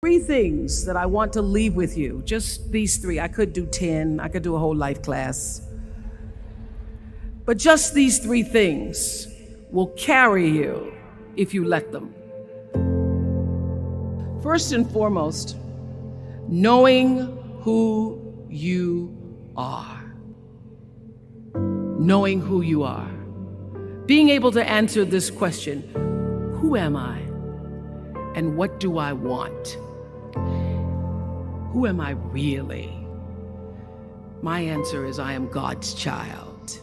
Three things that I want to leave with you, just these three. I could do 10, I could do a whole life class. But just these three things will carry you if you let them. First and foremost, knowing who you are. Knowing who you are. Being able to answer this question, who am I? And what do I want? Who am I really? My answer is I am God's child.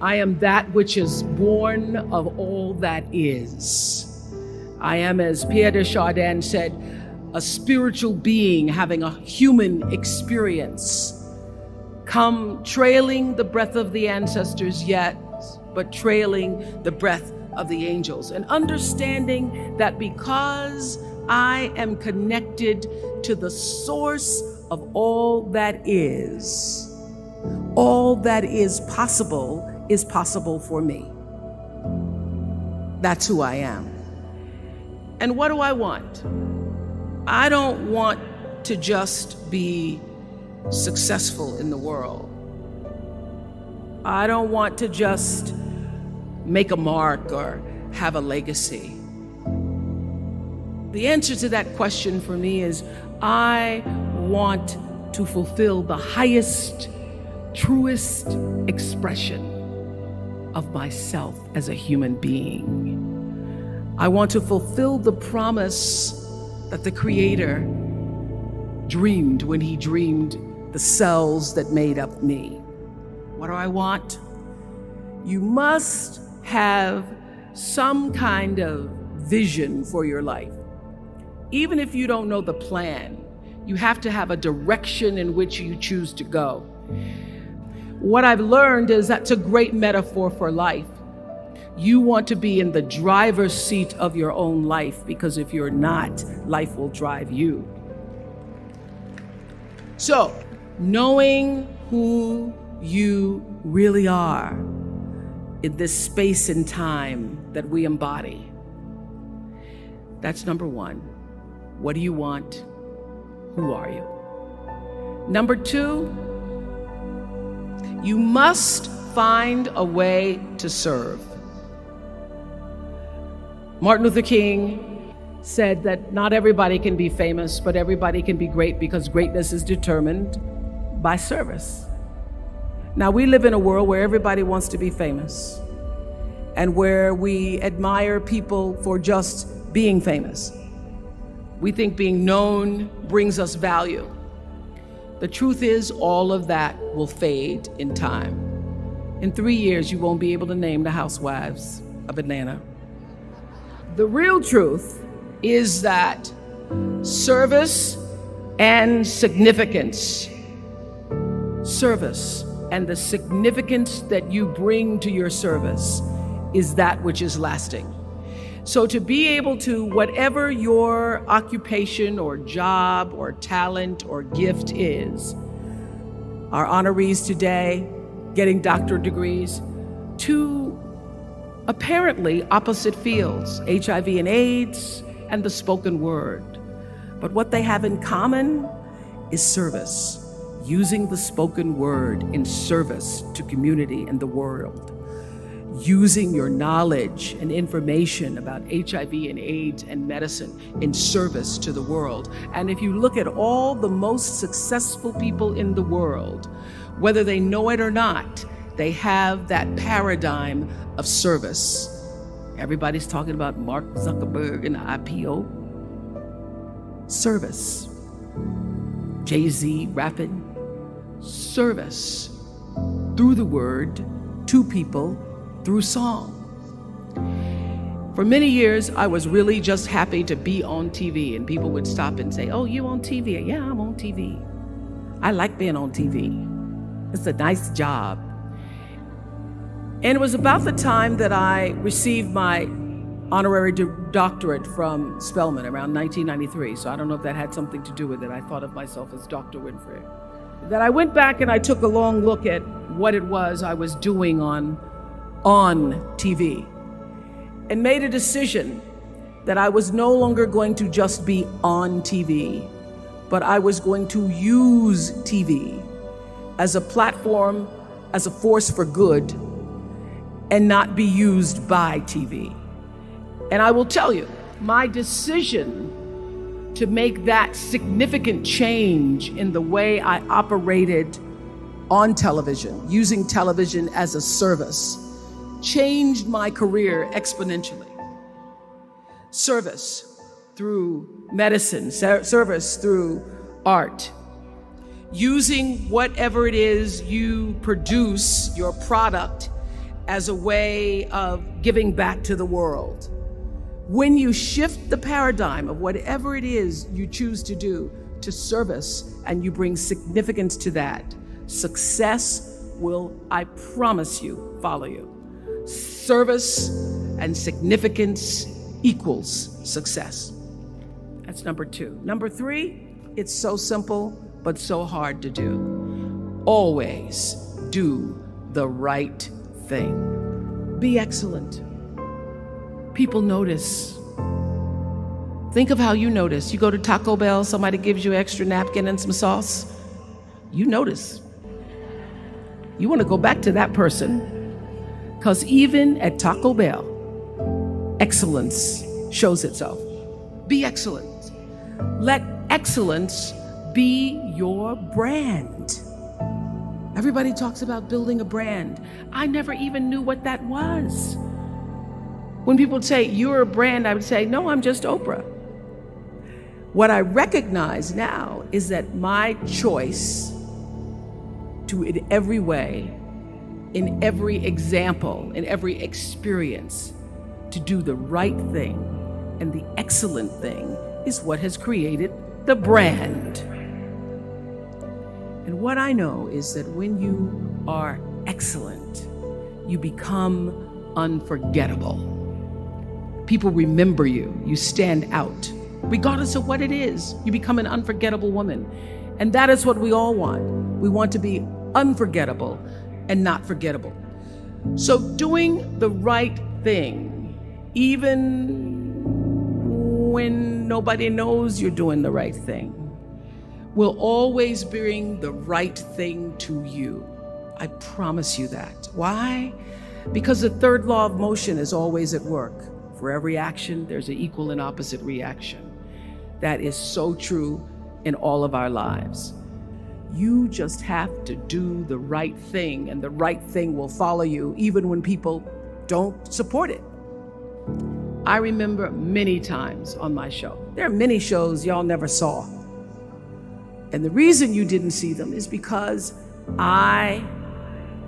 I am that which is born of all that is. I am, as Pierre de Chardin said, a spiritual being having a human experience. Come trailing the breath of the ancestors yet, but trailing the breath of the angels. And understanding that because I am connected to the source of all that is possible for me. That's who I am. And what do I want? I don't want to just be successful in the world. I don't want to just make a mark or have a legacy. The answer to that question for me is I want to fulfill the highest, truest expression of myself as a human being. I want to fulfill the promise that the Creator dreamed when He dreamed the cells that made up me. What do I want? You must have some kind of vision for your life. Even if you don't know the plan, you have to have a direction in which you choose to go. What I've learned is that's a great metaphor for life. You want to be in the driver's seat of your own life, because if you're not, life will drive you. So, knowing who you really are in this space and time that we embody. That's number one. What do you want? Who are you? Number two, you must find a way to serve. Martin Luther King said that not everybody can be famous, but everybody can be great, because greatness is determined by service. Now, we live in a world where everybody wants to be famous and where we admire people for just being famous. We think being known brings us value. The truth is, all of that will fade in time. In 3 years, you won't be able to name the housewives of Atlanta. The real truth is that service and significance, service and the significance that you bring to your service is that which is lasting. So to be able to, whatever your occupation or job or talent or gift is, our honorees today getting doctorate degrees, to apparently opposite fields, HIV and AIDS and the spoken word. But what they have in common is service, using the spoken word in service to community and the world. Using your knowledge and information about HIV and AIDS and medicine in service to the world. And if you look at all the most successful people in the world, whether they know it or not, they have that paradigm of service. Everybody's talking about Mark Zuckerberg and the IPO. Service. Jay-Z rapping. Service. Through the word, to people, through song. For many years, I was really just happy to be on TV, and people would stop and say, "Oh, you on TV?" "Yeah, I'm on TV. I like being on TV. It's a nice job." And it was about the time that I received my honorary doctorate from Spelman around 1993. So I don't know if that had something to do with it. I thought of myself as Dr. Winfrey. That I went back and I took a long look at what it was I was doing on TV and made a decision that I was no longer going to just be on TV, but I was going to use TV as a platform, as a force for good, and not be used by TV. And I will tell you, my decision to make that significant change in the way I operated on television, using television as a service, changed my career exponentially. Service through medicine, service through art, using whatever it is you produce, your product, as a way of giving back to the world. When you shift the paradigm of whatever it is you choose to do to service, and you bring significance to that, success will, I promise you, follow you. Service and significance equals success. That's number 2. Number 3, it's so simple, but so hard to do. Always do the right thing. Be excellent. People notice. Think of how you notice. You go to Taco Bell, somebody gives you an extra napkin and some sauce. You notice. You want to go back to that person, because even at Taco Bell, excellence shows itself. Be excellent. Let excellence be your brand. Everybody talks about building a brand. I never even knew what that was. When people say, you're a brand, I would say, no, I'm just Oprah. What I recognize now is that my choice to, in every way, in every example, in every experience, to do the right thing and the excellent thing is what has created the brand. And what I know is that when you are excellent, you become unforgettable. People remember you. You stand out. Regardless of what it is, you become an unforgettable woman. And that is what we all want. We want to be unforgettable and not forgettable. So doing the right thing, even when nobody knows you're doing the right thing, will always bring the right thing to you. I promise you that. Why? Because the third law of motion is always at work. For every action, there's an equal and opposite reaction. That is so true in all of our lives. You just have to do the right thing, and the right thing will follow you even when people don't support it. I remember many times on my show. There are many shows y'all never saw. And the reason you didn't see them is because I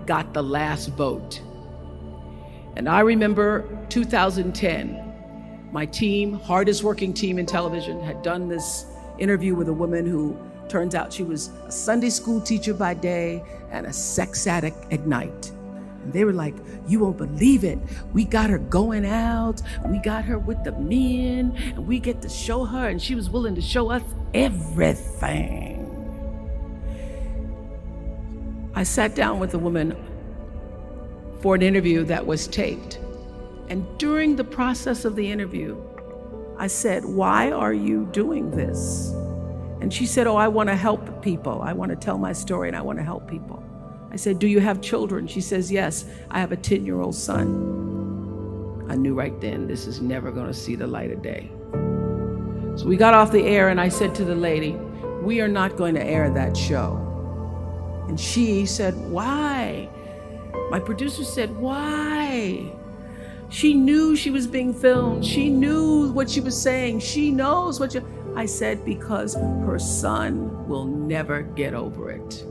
got the last vote. And I remember 2010, my team, hardest working team in television, had done this interview with a woman who turns out she was a Sunday school teacher by day and a sex addict at night. And they were like, you won't believe it. We got her going out. We got her with the men, and we get to show her, and she was willing to show us everything. I sat down with a woman for an interview that was taped. And during the process of the interview, I said, why are you doing this? And she said, oh, I want to help people. I want to tell my story and I want to help people. I said, do you have children? She says, yes, I have a 10-year-old son. I knew right then, this is never going to see the light of day. So we got off the air and I said to the lady, we are not going to air that show. And she said, why? My producer said, why? She knew she was being filmed. She knew what she was saying. She knows what I said, because her son will never get over it.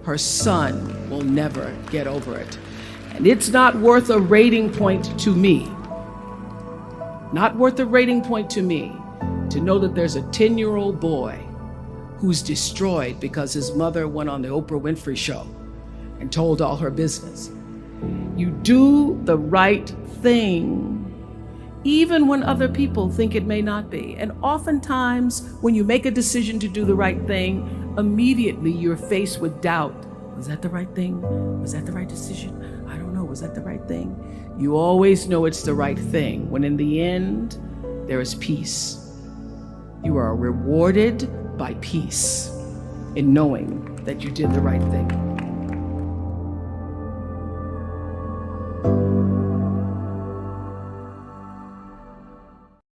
Her son will never get over it. And it's not worth a rating point to me. Not worth a rating point to me to know that there's a 10-year-old boy who's destroyed because his mother went on the Oprah Winfrey Show and told all her business. You do the right thing, even when other people think it may not be. And oftentimes, when you make a decision to do the right thing, immediately you're faced with doubt. Was that the right thing? Was that the right decision? I don't know. Was that the right thing? You always know it's the right thing, when in the end, there is peace. You are rewarded by peace in knowing that you did the right thing.